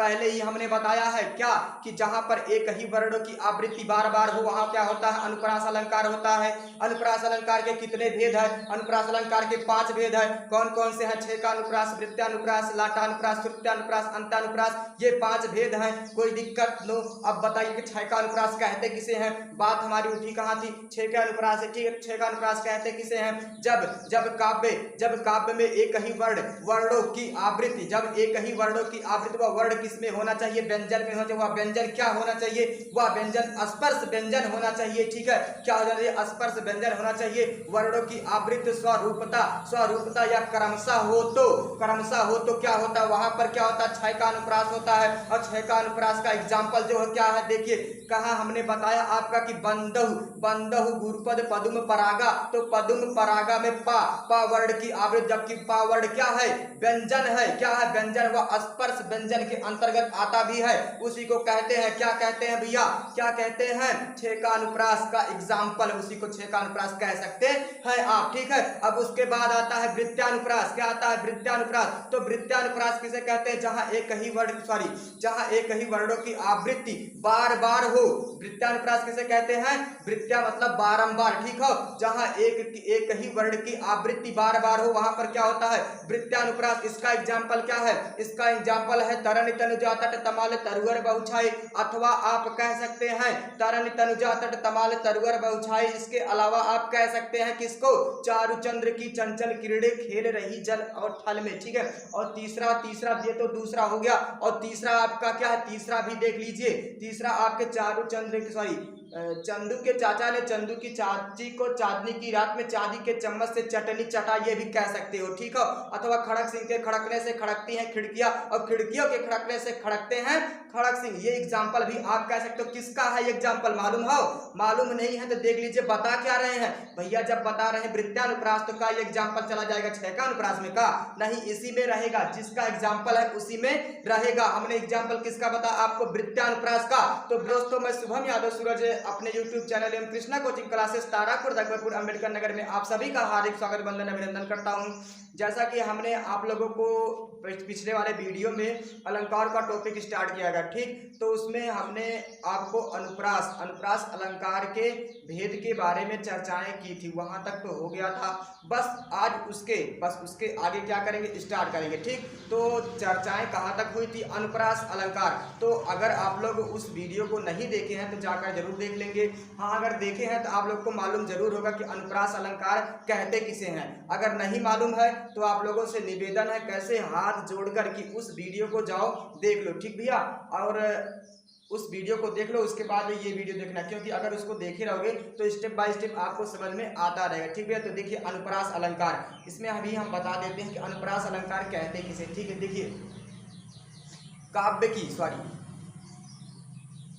पहले ही हमने बताया है क्या कि जहां पर एक ही वर्णों की आवृत्ति बार बार हो वहां क्या होता है, अनुप्रास अलंकार होता है। अनुप्रास अलंकार के कितने भेद है? अनुप्रास अलंकार के 5 भेद है। कौन कौन से हैं? छेकानुप्रास, वृत्तानुप्रास, लाटानुप्रास, श्रुत्यानुप्रास, अंतानुप्रास, ये 5 भेद हैं। कोई दिक्कत लो। अब बताइए कि छेकानुप्रास कहते किसे हैं? बात हमारी उठी कहाँ थी? छेकानुप्रास है, ठीक है। छेकानुप्रास कहते किसे हैं? जब जब काव्य में एक ही वर्णों की आवृत्ति, जब एक ही वर्णों की आवृत्ति, वह वर्ण किसमें होना चाहिए? व्यंजन में होना चाहिए। वह व्यंजन क्या होना चाहिए? वह व्यंजन स्पर्श व्यंजन होना चाहिए, ठीक है। क्या होना चाहिए? स्पर्श व्यंजन होना चाहिए। वर्णों की आवृत्ति स्वरूपता या क्रमशः हो तो क्या होता है? वहां पर क्या होता है? छेकानुप्रास होता है। और छेकानुप्रास का एग्जाम्पल जो है क्या है, देखिए कहा हमने बताया आपका कि बंदहु गुरुपद पदुम परागा, तो पदुम परागा में पा वर्ण की आवृत्ति, जबकि पा वर्ण क्या है? व्यंजन है। क्या है? व्यंजन। वह स्पर्श व्यंजन के अंतर्गत आता भी है। उसी को कहते हैं, क्या कहते हैं भैया? क्या कहते हैं? छेकानुप्रास का एग्जाम्पल, उसी को छेकानुप्रास कह सकते हैं आप, ठीक है। अब उसके बाद आता है वृत्तानुप्रास। क्या आता है? वृत्तानुप्रास। तो वृत्तानुप्रास किसे कहते हैं? जहां एक ही वर्णों की आवृत्ति बार बार हो। वृत्तानुप्रास किसे कहते हैं? वृत्या मतलब बारंबार, ठीक हो। जहां एक ही वर्ण की आवृत्ति बार बार हो वहां पर क्या होता है? वृत्तानुप्रास। इसका एग्जाम्पल क्या है? इसका एग्जाम्पल है तरन तनुजा तट तमाल तरुअर बहुछाई, अथवा आप कह सकते हैं तरन तनुजा तट तमाल तरुअर बहुछाई। इसके अलावा आप कह सकते हैं किसको? चारुचंद्र की चंचल किरणें खेल रही जल और थल में, ठीक है। और तीसरा ये तो दूसरा हो गया। और तीसरा आपका क्या है? तीसरा भी देख लीजिए। तीसरा आपके चारुचंद्र चंदू के चाचा ने चंदू की चाची को चांदनी की रात में चांदी के चम्मच से चटनी चटा, ये भी कह सकते हो, ठीक है। अथवा खड़क सिंह के खड़कने से खड़कती हैं खिड़कियां, और खिड़कियों के खड़कने से खड़कते हैं खड़क सिंह, ये एग्जाम्पल भी आप कह सकते हो। किसका है एग्जाम्पल? मालूम हो? मालूम नहीं है तो देख लीजिए बता क्या रहे हैं भैया। जब बता रहे हैं वृत्तानुप्रास तो का एग्जाम्पल चला जाएगा छेकानुप्रास में? का नहीं, इसी में रहेगा। जिसका एग्जाम्पल है उसी में रहेगा। हमने एग्जाम्पल किसका बताया आपको? वृत्तानुप्रास का। तो दोस्तों मैं शुभम यादव सूरज अपने YouTube चैनल एवं कृष्णा कोचिंग क्लासेस तारापुर अकबरपुर अम्बेडकर नगर में आप सभी का हार्दिक स्वागत वंदन अभिनंदन करता हूं। जैसा कि हमने आप लोगों को पिछले वाले वीडियो में अलंकार का टॉपिक स्टार्ट किया गया, ठीक। तो उसमें हमने आपको अनुप्रास अलंकार के भेद के बारे में चर्चाएं की थी, वहां तक तो हो गया था। बस आज उसके आगे क्या करेंगे? स्टार्ट करेंगे, ठीक। तो चर्चाएं कहाँ तक हुई थी? अनुप्रास अलंकार। तो अगर आप लोग उस वीडियो को नहीं देखे हैं तो जाकर जरूर देख लेंगे। हाँ, अगर देखे हैं तो आप लोग को मालूम जरूर होगा कि अनुप्रास अलंकार कहते किसे हैं। अगर नहीं मालूम है तो आप लोगों से निवेदन है कैसे हाथ जोड़कर कि उस वीडियो को जाओ देख लो, ठीक भैया। और उस वीडियो को देख लो, उसके बाद ये वीडियो देखना, क्योंकि अगर उसको देखे रहोगे तो स्टेप बाय स्टेप आपको समझ में आता रहेगा, ठीक है। तो देखिए अनुप्रास अलंकार, इसमें अभी हम बता देते हैं कि अनुप्रास अलंकार कहते किसे, ठीक है। देखिए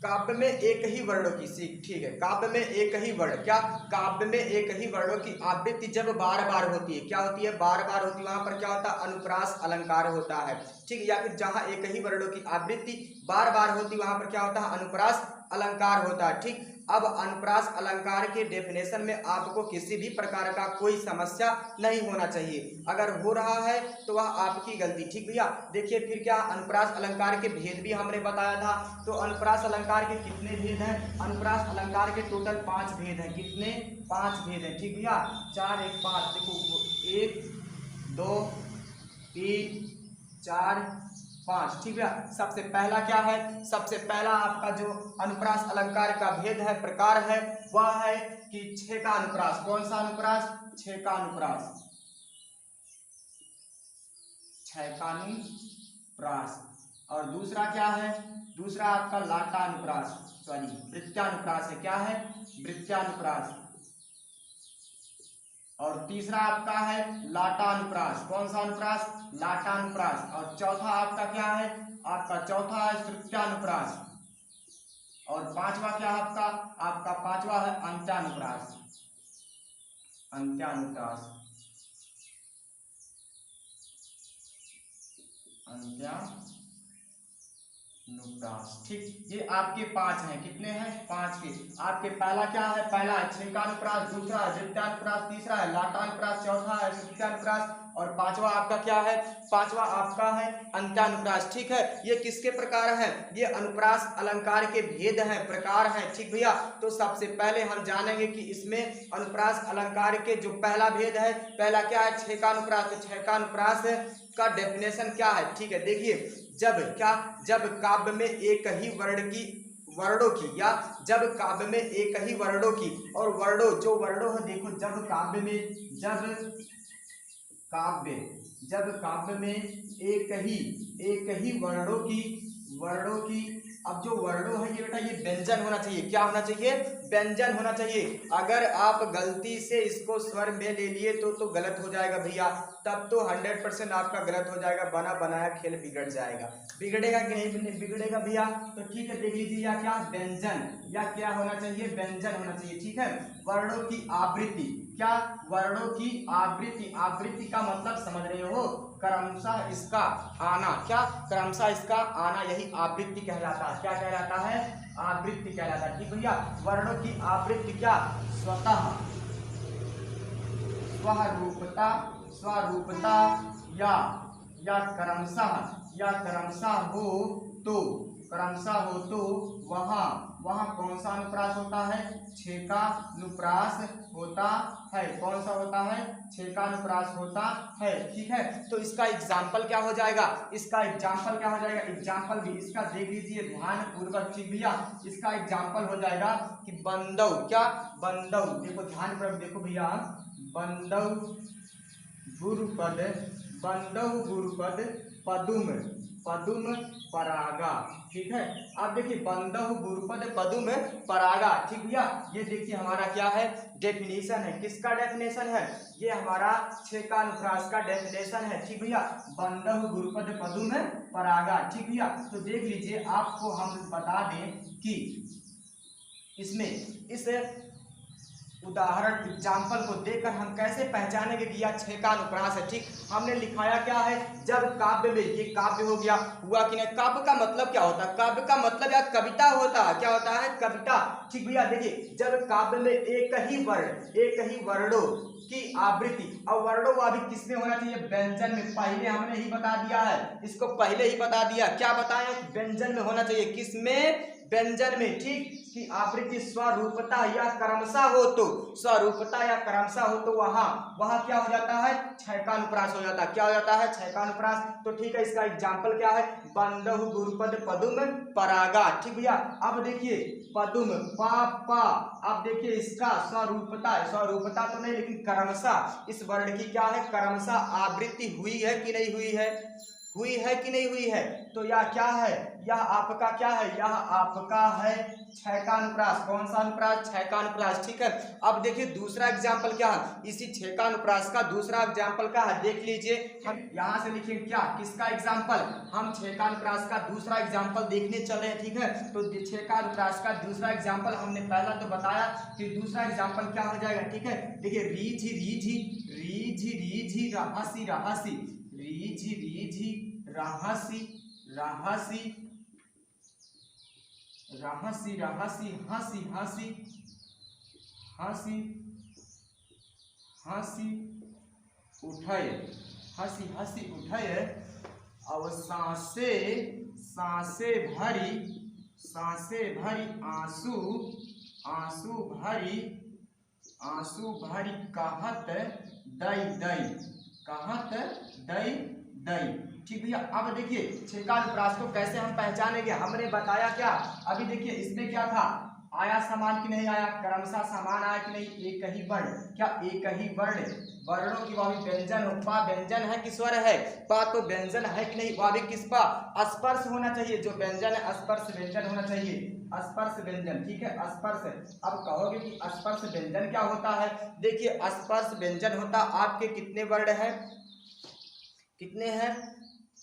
काव्य में एक ही वर्णों की सीख, ठीक है। काव्य में एक ही वर्ण, क्या? काव्य में एक ही वर्णों की आवृत्ति जब बार बार होती है, क्या होती है? बार बार होती है, वहां पर क्या होता है? अनुप्रास अलंकार होता है, ठीक है। या फिर जहां एक ही वर्णों की आवृत्ति बार बार होती है वहां पर क्या होता है? अनुप्रास अलंकार होता है, ठीक। अब अनुप्रास अलंकार के डेफिनेशन में आपको किसी भी प्रकार का कोई समस्या नहीं होना चाहिए। अगर हो रहा है तो वह आपकी गलती, ठीक भैया। देखिए फिर क्या, अनुप्रास अलंकार के भेद भी हमने बताया था। तो अनुप्रास अलंकार के कितने भेद हैं? अनुप्रास अलंकार के टोटल 5 भेद हैं। कितने? 5 भेद हैं, ठीक भैया। 4 1 5, देखो 1 2 3 4 5, ठीक है। सबसे पहला क्या है? सबसे पहला आपका जो अनुप्रास अलंकार का भेद है, प्रकार है, वह है कि छेकानुप्रास। कौन सा अनुप्रास? छेकानुप्रास। और दूसरा क्या है? दूसरा आपका वृत्तानुप्रास है। क्या है? वृत्तानुप्रास। और तीसरा आपका है लाटानुप्रास। कौन सा अनुप्रास? लाटानुप्रास। और चौथा आपका क्या है? आपका चौथा है श्रुत्यानुप्रास। और पांचवा क्या है आपका? आपका पांचवा है अंत्यानुप्रास। ठीक। ये आपके 5 हैं। कितने हैं? 5 के। आपके पहला क्या है? पहला है छेकानुप्रास, दूसरा है वृत्तानुप्रास, तीसरा है लाटानुप्रास, चौथा है श्रुत्यानुप्रास और पांचवा आपका क्या है, पांचवा आपका है अंत्यानुप्रास। ठीक है, ये किसके प्रकार है, ये अनुप्रास अलंकार के भेद हैं, प्रकार हैं। ठीक भैया, तो सबसे पहले हम जानेंगे कि इसमें अनुप्रास अलंकार के जो पहला भेद है, पहला क्या है, छेकानुप्रास। तो छेकानुप्रास का डेफिनेशन क्या है। ठीक है, देखिए जब काव्य में एक ही वर्णों की या जब काव्य में एक ही वर्णों की और वर्णों है, देखो जब काव्य में एक ही वर्णों की अब जो वर्णों है ये बेटा ये व्यंजन होना चाहिए। क्या होना चाहिए, व्यंजन होना चाहिए। अगर आप गलती से इसको स्वर में ले लिए तो गलत हो जाएगा भैया, तब तो 100% आपका गलत हो जाएगा, बना बनाया खेल बिगड़ जाएगा। बिगड़ेगा कि नहीं बिगड़ेगा भैया, तो ठीक है देख लीजिए, या क्या व्यंजन, या क्या होना चाहिए, व्यंजन होना चाहिए। ठीक है, वर्णों की आवृत्ति, क्या वर्णों की आवृत्ति का मतलब समझ रहे हो, क्रमशः इसका आना, क्या क्रमशः इसका आना, यही आवृत्ति कहलाता है। क्या कहलाता है, आवृत्ति कहलाता है। ठीक भैया, वर्णों की आवृत्ति क्या, स्वरूपता या क्रमशः हो तो वहाँ कौन सा अनुप्रास होता है, छेकानुप्रास होता है। कौन सा होता है, छेकानुप्रास होता है। ठीक है, तो इसका एग्जाम्पल क्या हो जाएगा, एग्जाम्पल भी इसका देख लीजिए ध्यान पूर्वक। ठीक भैया, इसका एग्जाम्पल हो जाएगा कि बंदौ, क्या बंदौ, देखो ध्यान पूर्वक देखो भैया, बंदौ गुरुपद पदुम परागा। ठीक है, अब देखिए बंदौ गुरुपद पदुम परागा। ठीक भैया, ये देखिए हमारा क्या है, डेफिनेशन है। किसका डेफिनेशन है, ये हमारा छेकानुप्रास का डेफिनेशन है। ठीक भैया, बंदौ गुरुपद पदुम परागा। ठीक भैया, तो देख लीजिए, आपको हम बता दें कि इसमें इस उदाहरण एग्जाम्पल को देखकर हम कैसे पहचानेंगे कि यह छेकानुप्रास है। ठीक, हमने लिखाया क्या है, जब काव्य में, ये काव्य हो गया, हुआ कि नहीं, काव्य का मतलब क्या होता है, काव्य का मतलब या कविता होता है, क्या होता है, कविता। ठीक भैया, देखिए जब काव्य में एक ही वर्णों की आवृत्ति, और वर्णों अभी किसमें होना चाहिए, व्यंजन में। पहले हमने ही बता दिया है, इसको पहले ही बता दिया, क्या बताया, व्यंजन में होना चाहिए। किसमें, व्यंजन में। ठीक, कि आवृत्ति स्वरूपता या क्रमशः हो तो, वहां क्या हो जाता है, छेकानुप्रास हो जाता है। क्या हो जाता है, छेकानुप्रास। तो ठीक है, इसका एग्जाम्पल क्या है, बंदौ गुरुपद पदुम परागा। ठीक भैया, अब देखिए पदुम पा, अब देखिए इसका स्वरूपता तो नहीं, लेकिन क्रमशः, इस वर्ण की क्या है, क्रमशः आवृत्ति हुई है कि नहीं हुई है, हुई है। तो यह क्या है, यह आपका क्या है, यह आपका है छेकानुप्रास। कौन सा अनुप्रास, छेकानुप्रास। ठीक है, अब देखिए दूसरा एग्जाम्पल क्या है, इसी छेकानुप्रास का दूसरा एग्जाम्पल क्या है, देख लीजिए, हम यहाँ से लिखेंगे क्या, किसका एग्जाम्पल, हम छेकानुप्रास का दूसरा एग्जाम्पल देखने चले। ठीक है, तो छेकानुप्रास का दूसरा एग्जाम्पल हमने पहला तो बताया, कि दूसरा एग्जाम्पल क्या हो जाएगा। ठीक है, देखिए रीझी रहसी, हंसी उठय और सांसे भरी आंसू भरी कहत दई। ठीक भैया, अब देखिए छेकानुप्रास को कैसे हम पहचानेंगे, हमने बताया क्या, अभी देखिए इसमें क्या था, आया समान कि नहीं आया, क्रमशः समान आया कि नहीं, एक ही वर्ण, क्या एक ही वर्णों की वह भी व्यंजन हो, पा व्यंजन है कि स्वर है, पा तो व्यंजन है कि नहीं, वह भी किस पा, स्पर्श होना चाहिए, जो व्यंजन है स्पर्श व्यंजन होना चाहिए, स्पर्श व्यंजन। ठीक है, स्पर्श। अब कहोगे कि स्पर्श व्यंजन क्या होता है, देखिए स्पर्श व्यंजन होता आपके कितने वर्ण है, कितने हैं,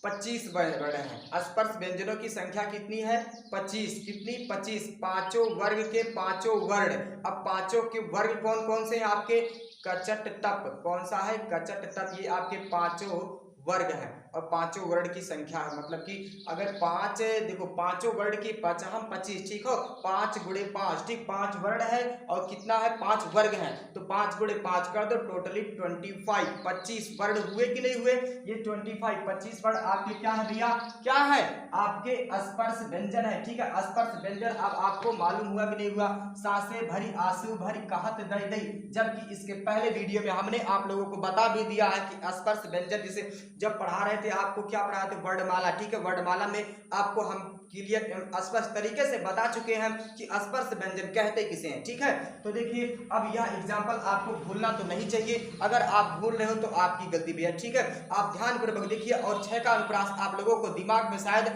25 वर्ण हैं। स्पर्श व्यंजनों की संख्या कितनी है, 25। कितनी, 25। पांचों वर्ग के पांचों वर्ण। अब पांचों के वर्ग कौन कौन से हैं आपके, कचट तप, कौन सा है, कचट तप, ये आपके पांचों वर्ग हैं। और पांचों वर्ड की संख्या है, मतलब कि अगर पांच, देखो पांचों वर्ड की 5 हम 25, ठीक हो, 5 गुणे 5, ठीक, 5 वर्ड है और कितना है 5 वर्ग है, तो 5 गुणे 5 कर दो, टोटली 25, 25 वर्ड हुए कि नहीं हुए, ये 25 25 वर्ड आपके क्या है भैया, क्या है आपके स्पर्श व्यंजन है, ठीक है। स्पर्श व्यंजन अब आपको मालूम हुआ कि नहीं हुआ, सांसें भरी आंसू भरी कहत दई दई, जबकि इसके पहले वीडियो में हमने आप लोगों को बता भी दिया है कि स्पर्श व्यंजन, जिसे जब पढ़ा रहे थे आपको क्या पढ़ा थे, वर्णमाला, ठीक है। वर्णमाला में आपको हम क्लियर स्पष्ट तरीके से बता चुके हैं कि स्पर्श व्यंजन कहते किसे हैं, ठीक है। तो देखिए अब यह एग्जाम्पल आपको भूलना तो नहीं चाहिए, अगर आप भूल रहे हो तो आपकी गलती भी है, ठीक है। आप ध्यानपूर्वक देखिए और 6 का अनुप्रास आप लोगों को दिमाग में शायद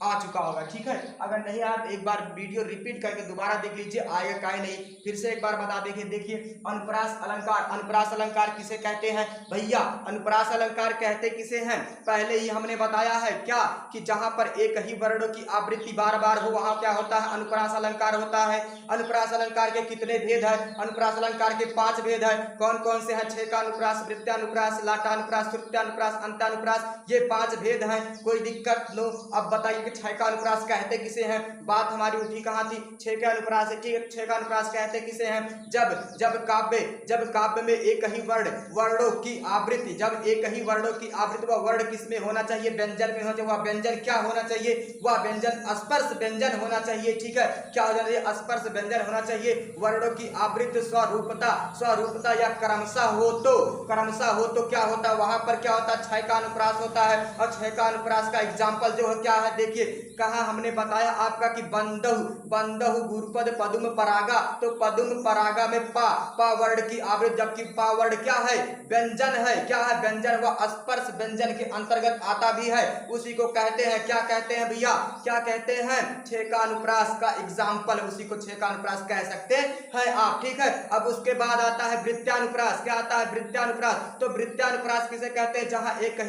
आ चुका होगा, ठीक है। अगर नहीं आया तो एक बार वीडियो रिपीट करके दोबारा देख लीजिए, आएगा काहे नहीं, फिर से एक बार बता देखिए। देखिए अनुप्रास अलंकार, अनुप्रास अलंकार किसे कहते हैं भैया, अनुप्रास अलंकार कहते किसे हैं, पहले ही हमने बताया है क्या कि जहां पर एक ही वर्णों की आवृत्ति बार बार हो वहां क्या होता है, अनुप्रास अलंकार होता है। अनुप्रास अलंकार के कितने भेद है, अनुप्रास अलंकार के 5 भेद है, कौन कौन से हैं, 6 का अनुप्रास, वृत्तानुप्रास, लाटानुप्रास, तृतीयानुप्रास, अंतानुप्रास, ये 5 भेद हैं, कोई दिक्कत नो। अब बताइए 6 का अनुप्रास कहते किसे हैं, बात हमारी उठी कहां थी, 6 का अनुप्रास है, ठीक है। 6 का अनुप्रास कहते किसे हैं, जब काव्य में एक ही वर्णों की आवृत्ति, जब एक ही वर्णों की आवृत्ति, वह वर्ण किसमें होना चाहिए, व्यंजन में होना चाहिए, वह व्यंजन क्या होना चाहिए, वह व्यंजन स्पर्श व्यंजन होना चाहिए, ठीक है। क्या हो जाना चाहिए, स्पर्श व्यंजन होना चाहिए। वर्णों की आवृत्ति स्वरूपता या क्रमशः हो तो क्या होता है, वहां पर क्या होता है, 6 का अनुप्रास होता है। और 6 का अनुप्रास का एग्जाम्पल जो है क्या है, देखिए कहा हमने बताया आपका कि बंदहु गुरुपद पदुम परागा, तो पदुम परागा में पा वर्ड की आवृत्ति, जबकि पा वर्ड क्या है, व्यंजन है, क्या है, व्यंजन, वह स्पर्श व्यंजन के अंतर्गत आता भी है, उसी को कहते हैं, क्या कहते हैं भैया, क्या कहते हैं, 6 का अनुप्रास का एग्जाम्पल, उसी को 6 का अनुप्रास कह सकते हैं आप, ठीक है। अब उसके बाद आता है वृत्तानुप्रास, क्या आता है, वृत्तानुप्रास, तो वृत्तानुप्रास किसे कहते हैं, जहां एक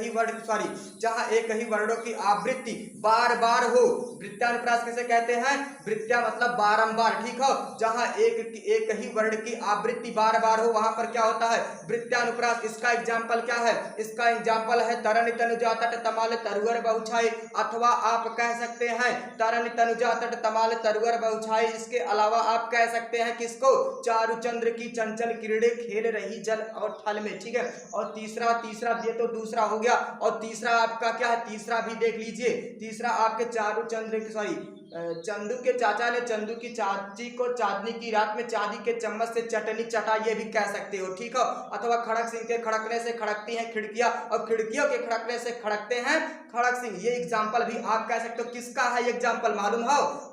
ही वर्णों की आवृत्ति बार बार हो, वृत्तानुप्रास किसे कहते हैं, वृत्या मतलब बारंबार, ठीक हो, जहां एक ही वर्ण की आवृत्ति बार बार हो वहां पर क्या होता है, वृत्तानुप्रास। इसका एग्जाम्पल क्या है, इसका एग्जाम्पल है तरन तनुजा तट तमाल तरुअर बहुछाई, अथवा आप कह सकते हैं तरन तनुजा तट तमाल तरुअर बहुछाई। इसके अलावा आप कह सकते हैं किसको, चारुचंद्र की चंचल किरणें खेल रही जल और थल में, ठीक है। और तीसरा ये तो दूसरा हो गया, और तीसरा आपका क्या है, तीसरा भी देख लीजिए, तीसरा आपके चारुचंद्र चंदू के चाचा ने चंदू की चाची को चांदनी की रात में चांदी के चम्मच से चटनी चटा, ये भी कह सकते हो, ठीक है। अथवा खड़क सिंह के खड़कने से खड़कती हैं खिड़कियां और खिड़कियों के खड़कने से खड़कते हैं खड़क सिंह, ये एग्जाम्पल भी आप कह सकते हो। किसका है एग्जाम्पल,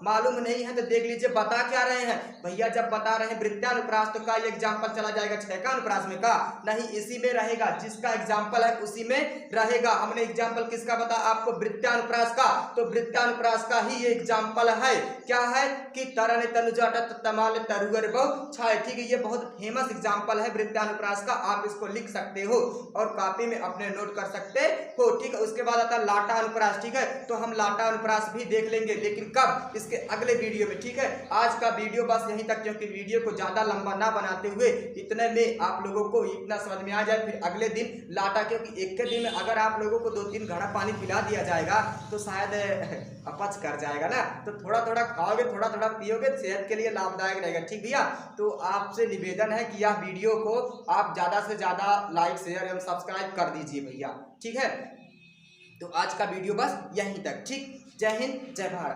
मालूम नहीं है तो देख लीजिए बता क्या रहे हैं भैया, जब बता रहे हैं वृत्तानुप्रास तो का एग्जाम्पल चला जाएगा 6 का अनुप्रास में, का नहीं, इसी में रहेगा, जिसका एग्जाम्पल है उसी में रहेगा। हमने एग्जाम्पल किसका बता आपको, वृत्तानुप्रास का, तो वृत्तानुप्रास का ही ये एग्जाम्पल है, क्या है कि तरन तनुजा तट तमाल तरुअर बहुछाई, ठीक है। ये बहुत फेमस एग्जाम्पल है वृत्तानुप्रास का, आप इसको लिख सकते हो और कॉपी में अपने नोट कर सकते हो, ठीक है। उसके बाद आता है लाटा अनुप्रास, ठीक है, तो हम लाटा अनुप्रास भी देख लेंगे, लेकिन कब, इसके अगले वीडियो में, ठीक है। आज का वीडियो बस यहीं तक, क्योंकि वीडियो को ज्यादा लंबा ना बनाते हुए इतने में आप लोगों को इतना समझ में आ जाए, फिर अगले दिन लाटा, क्योंकि एक के दिन में अगर आप लोगों को 2-3 घड़ा पानी पिला दिया जाएगा तो शायद अपच कर जाएगा ना, तो थोड़ा थोड़ा खाओगे, थोड़ा थोड़ा पियोगे, सेहत के लिए लाभदायक रहेगा, ठीक भैया। तो आपसे निवेदन है कि यह वीडियो को आप ज्यादा से ज्यादा लाइक शेयर एवं सब्सक्राइब कर दीजिए भैया, ठीक है। तो आज का वीडियो बस यहीं तक, ठीक। जय हिंद, जय भारत।